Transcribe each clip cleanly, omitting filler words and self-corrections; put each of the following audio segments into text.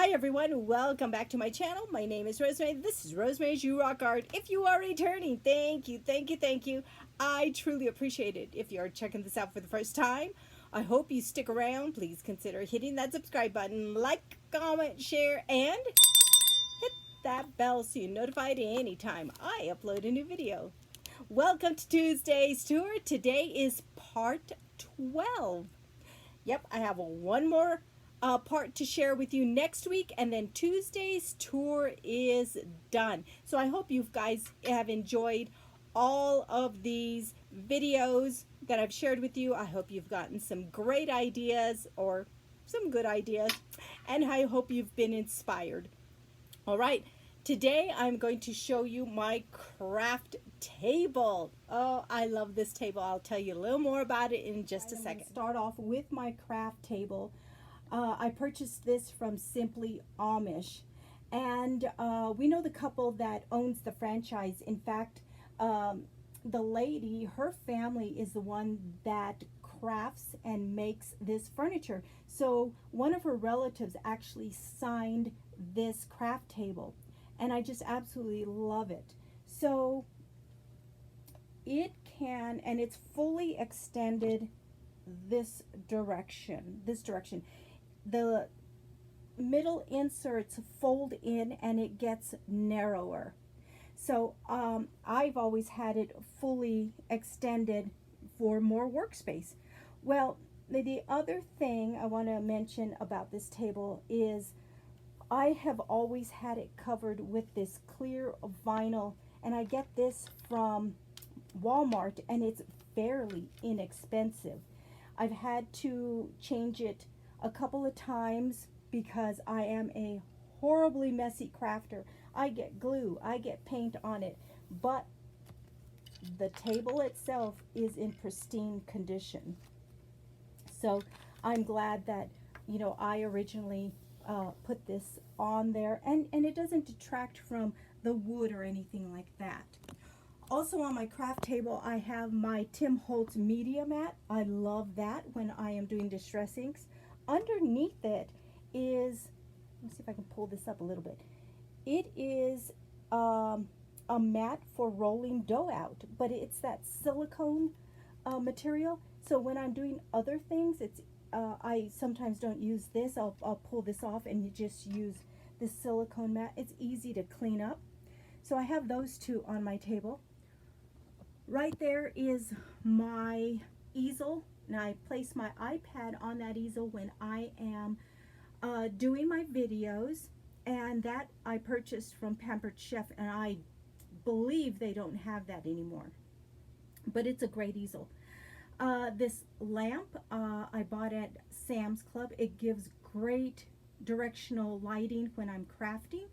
Hi everyone, welcome back to my channel. My name is Rosemary. This is Rosemary's You Rock Art. If you are returning, thank you, thank you, thank you. I truly appreciate it. If you're checking this out for the first time, I hope you stick around. Please consider hitting that subscribe button, like, comment, share, and hit that bell so you're notified anytime I upload a new video. Welcome to Tuesday's tour. Today is part 12. Yep, I have one more part to share with you next week, and then Tuesday's tour is done. So I hope you guys have enjoyed all of these videos that I've shared with you. I hope you've gotten some great ideas or some good ideas, and I hope you've been inspired. All right, today I'm going to show you my craft table. Oh, I love this table. I'll tell you a little more about it in just a second. Start off with my craft table. I purchased this from Simply Amish, and we know the couple that owns the franchise. In fact, the lady, her family is the one that crafts and makes this furniture. So one of her relatives actually signed this craft table, and I just absolutely love it. So it can, and it's fully extended this direction. The middle inserts fold in and it gets narrower. So I've always had it fully extended for more workspace. Well, the other thing I want to mention about this table is I have always had it covered with this clear vinyl, and I get this from Walmart, and it's fairly inexpensive. I've had to change it a couple of times because I am a horribly messy crafter. I get glue, I get paint on it, but the table itself is in pristine condition. So I'm glad that, you know, I originally put this on there, and it doesn't detract from the wood or anything like that. Also on my craft table, I have my Tim Holtz media mat. I love that when I am doing distress inks. Underneath it is, let's see if I can pull this up a little bit. It is a mat for rolling dough out, but it's that silicone material. So when I'm doing other things, it's I sometimes don't use this. I'll pull this off and you just use this silicone mat. It's easy to clean up. So I have those two on my table. Right there is my easel, and I place my iPad on that easel when I am doing my videos, and that I purchased from Pampered Chef, and I believe they don't have that anymore, but it's a great easel. This lamp I bought at Sam's Club. It gives great directional lighting when I'm crafting.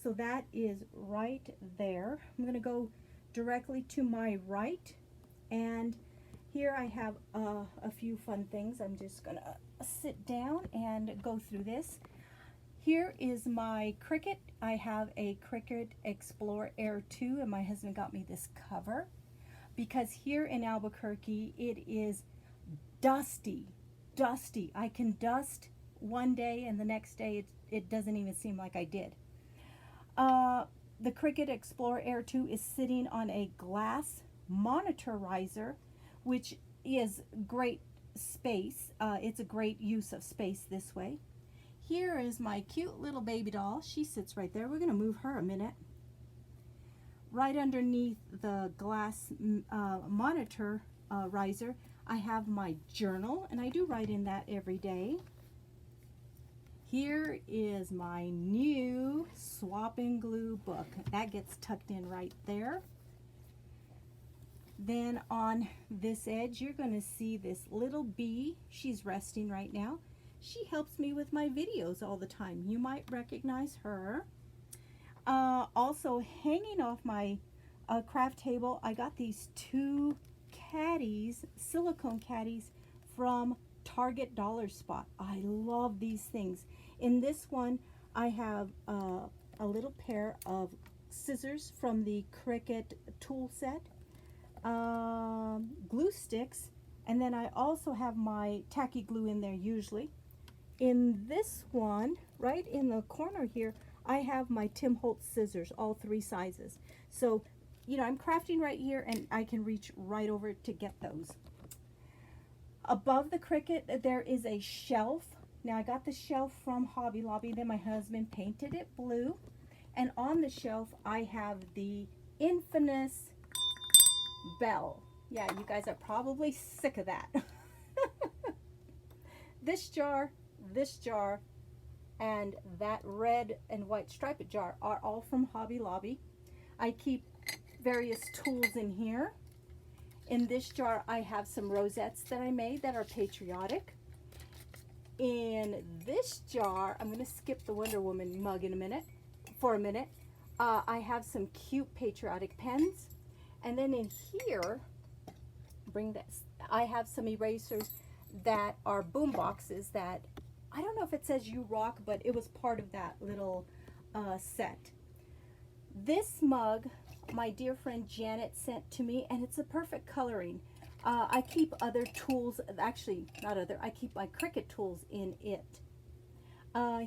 So that is right there. I'm going to go directly to my right, and here I have a few fun things. I'm just going to sit down and go through this. Here is my Cricut. I have a Cricut Explore Air 2, and my husband got me this cover because here in Albuquerque it is dusty. I can dust one day and the next day it doesn't even seem like I did. The Cricut Explore Air 2 is sitting on a glass monitor riser, which is great space. It's a great use of space this way. Here is my cute little baby doll. She sits right there. We're going to move her a minute. Right underneath the glass monitor riser, I have my journal, and I do write in that every day. Here is my new Swap and Glue book. That gets tucked in right there. Then on this edge, you're going to see this little bee. She's resting right now. She helps me with my videos all the time. You might recognize her. Also, hanging off my craft table, I got these two caddies, silicone caddies from Target Dollar Spot. I love these things. In this one, I have a little pair of scissors from the Cricut tool set, glue sticks, and then I also have my tacky glue in there usually. In this one, right in the corner here, I have my Tim Holtz scissors, all 3 sizes. So, you know, I'm crafting right here and I can reach right over to get those. Above the Cricut, there is a shelf. Now, I got the shelf from Hobby Lobby, then my husband painted it blue. And on the shelf, I have the infamous bell. Yeah, you guys are probably sick of that. This jar, and that red and white striped jar are all from Hobby Lobby. I keep various tools in here. In this jar, I have some rosettes that I made that are patriotic. In this jar, I'm going to skip the Wonder Woman mug for a minute. I have some cute patriotic pens. And then in here, bring this, I have some erasers that are boom boxes that, I don't know if it says You Rock, but it was part of that little set. This mug, my dear friend Janet sent to me, and it's a perfect coloring. I keep other tools, actually not other, I keep my Cricut tools in it.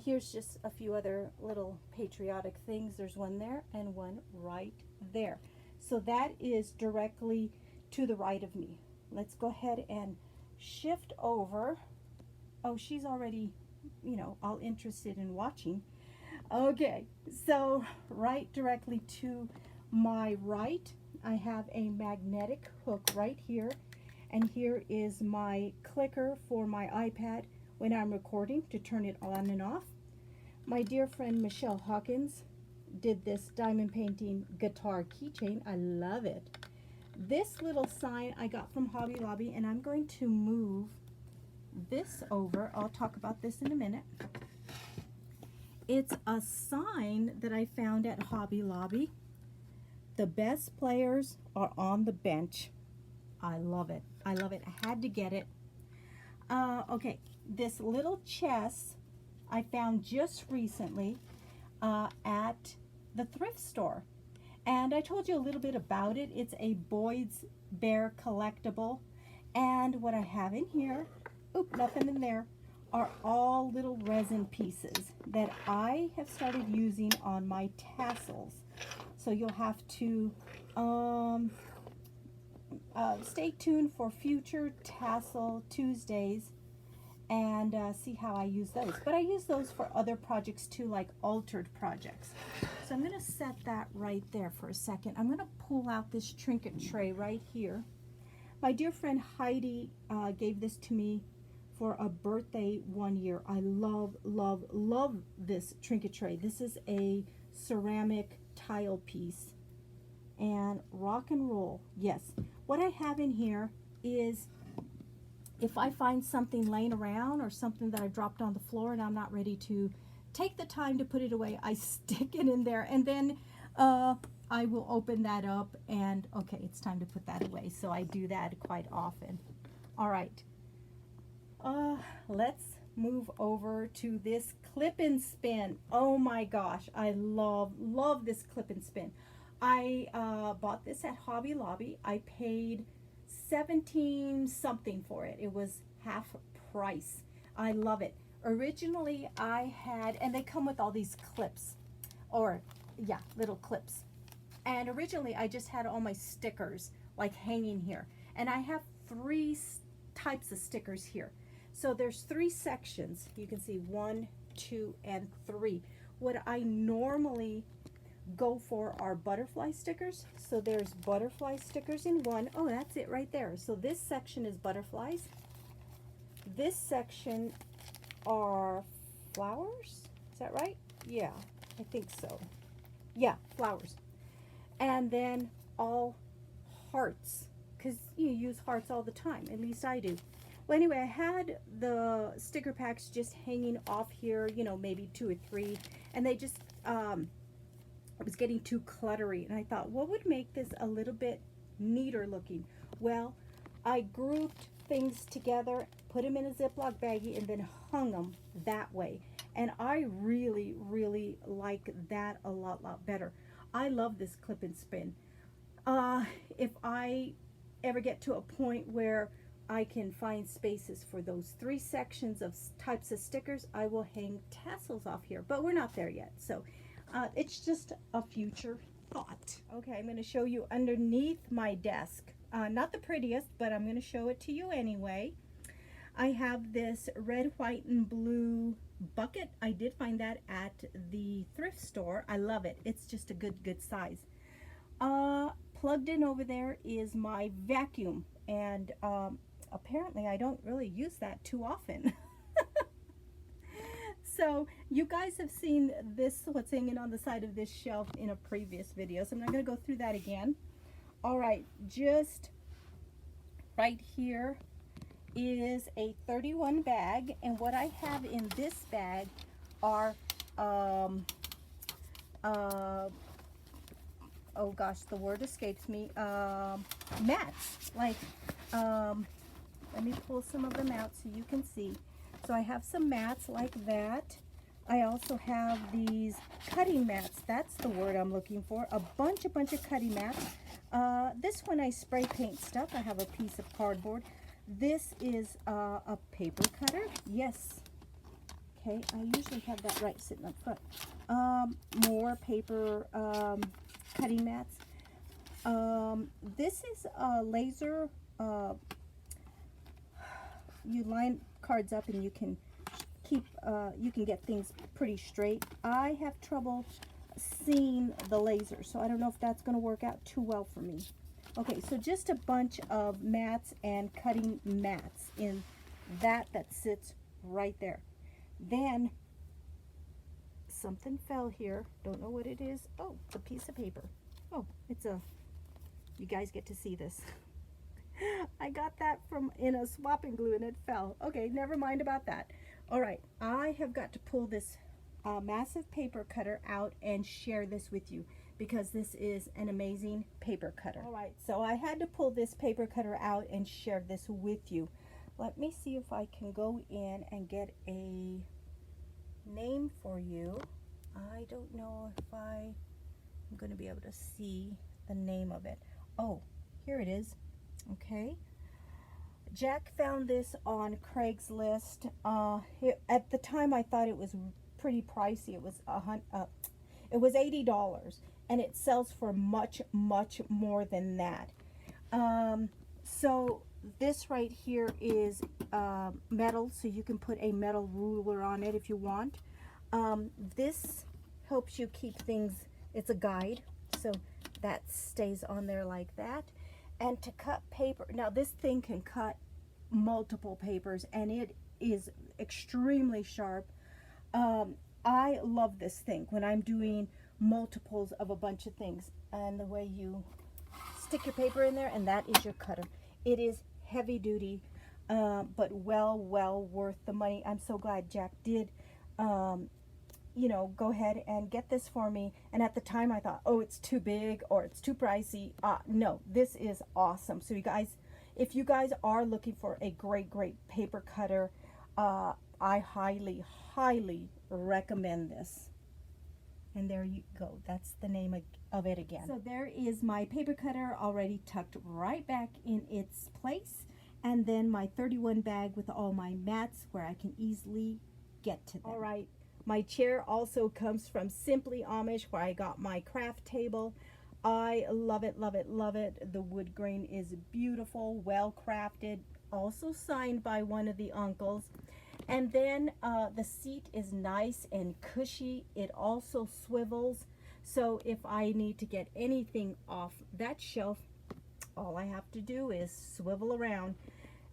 Here's just a few other little patriotic things. There's one there and one right there. So that is directly to the right of me. Let's go ahead and shift over. Oh, she's already, you know, all interested in watching. Okay, so right directly to my right, I have a magnetic hook right here. And here is my clicker for my iPad when I'm recording to turn it on and off. My dear friend Michelle Hawkins did this diamond painting guitar keychain. I love it. This little sign I got from Hobby Lobby, and I'm going to move this over. I'll talk about this in a minute. It's a sign that I found at Hobby Lobby. The best players are on the bench. I love it. I love it. I had to get it. Okay, this little chess I found just recently at the thrift store. And I told you a little bit about it. It's a Boyd's Bear collectible. And what I have in here, oop, nothing in there, are all little resin pieces that I have started using on my tassels. So you'll have to stay tuned for future Tassel Tuesdays and see how I use those. But I use those for other projects too, like altered projects. So I'm going to set that right there for a second. I'm going to pull out this trinket tray right here. My dear friend Heidi gave this to me for a birthday one year. I love, love, love this trinket tray. This is a ceramic tile piece. And rock and roll, yes. What I have in here is, if I find something laying around or something that I dropped on the floor and I'm not ready to take the time to put it away, I stick it in there, and then I will open that up and, okay, it's time to put that away. So I do that quite often. All right, let's move over to this clip and spin. Oh my gosh, I love this clip and spin. I bought this at Hobby Lobby. I paid 17 something for it. It was half price. I love it. Originally I had, and they come with all these clips, or yeah, little clips. And originally I just had all my stickers like hanging here. And I have 3 types of stickers here. So there's 3 sections. You can see 1, 2, and 3. What I normally go for are butterfly stickers. So there's butterfly stickers in one. Oh, that's it right there. So this section is butterflies. This section are flowers. Is that right? Yeah, I think so. Yeah, flowers. And then all hearts, because you use hearts all the time. At least I do. Well, anyway, I had the sticker packs just hanging off here, you know, maybe 2 or 3, and they just it was getting too cluttery, and I thought, what would make this a little bit neater looking? Well, I grouped things together, put them in a Ziploc baggie, and then hung them that way. And I really, really like that a lot better. I love this clip and spin. If I ever get to a point where I can find spaces for those 3 sections of types of stickers, I will hang tassels off here, but we're not there yet. So it's just a future thought. Okay, I'm going to show you underneath my desk. Not the prettiest, but I'm going to show it to you anyway. I have this red, white, and blue bucket. I did find that at the thrift store. I love it. It's just a good size. Plugged in over there is my vacuum, and apparently I don't really use that too often. So you guys have seen this, what's hanging on the side of this shelf in a previous video, so I'm not going to go through that again. All right, just right here is a 31 bag, and what I have in this bag are oh gosh, the word escapes me, mats. Like let me pull some of them out so you can see. So I have some mats like that. I also have these cutting mats. That's the word I'm looking for. A bunch of cutting mats. This one I spray paint stuff. I have a piece of cardboard. This is a paper cutter. Yes. Okay, I usually have that right sitting up front. More paper cutting mats. This is a laser. You line cards up and you can keep, you can get things pretty straight. I have trouble seeing the laser, so I don't know if that's going to work out too well for me. Okay, so just a bunch of mats and cutting mats in that sits right there. Then something fell here. Don't know what it is. Oh, it's a piece of paper. Oh, it's a, you guys get to see this. I got that from in a swapping glue and it fell. Okay, never mind about that. All right, I have got to pull this massive paper cutter out and share this with you because this is an amazing paper cutter. All right, so I had to pull this paper cutter out and share this with you. Let me see if I can go in and get a name for you. I don't know if I'm going to be able to see the name of it. Oh, here it is. Okay, Jack found this on Craigslist. At the time I thought it was pretty pricey. It was $80, and it sells for much more than that. So this right here is metal, so you can put a metal ruler on it if you want. This helps you keep things, it's a guide, so that stays on there like that. And to cut paper, now this thing can cut multiple papers and it is extremely sharp. I love this thing when I'm doing multiples of a bunch of things, and the way you stick your paper in there, and that is your cutter. It is heavy duty, but well worth the money. I'm so glad Jack did you know, go ahead and get this for me. And at the time I thought, oh, it's too big or it's too pricey. No, this is awesome. So you guys, if you guys are looking for a great paper cutter, I highly recommend this. And there you go. That's the name of it again. So there is my paper cutter already tucked right back in its place. And then my 31 bag with all my mats where I can easily get to them. All right. My chair also comes from Simply Amish, where I got my craft table. I love it. The wood grain is beautiful, well crafted, also signed by one of the uncles. And then the seat is nice and cushy. It also swivels, so if I need to get anything off that shelf, all I have to do is swivel around.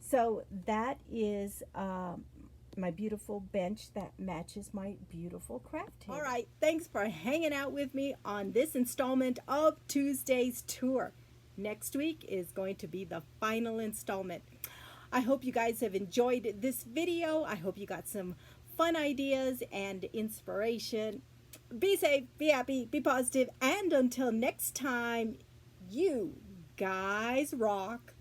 So that is my beautiful bench that matches my beautiful craft table. All right, thanks for hanging out with me on this installment of Tuesday's Tour. Next week is going to be the final installment. I hope you guys have enjoyed this video. I hope you got some fun ideas and inspiration. Be safe, be happy, be positive, and until next time, you guys rock.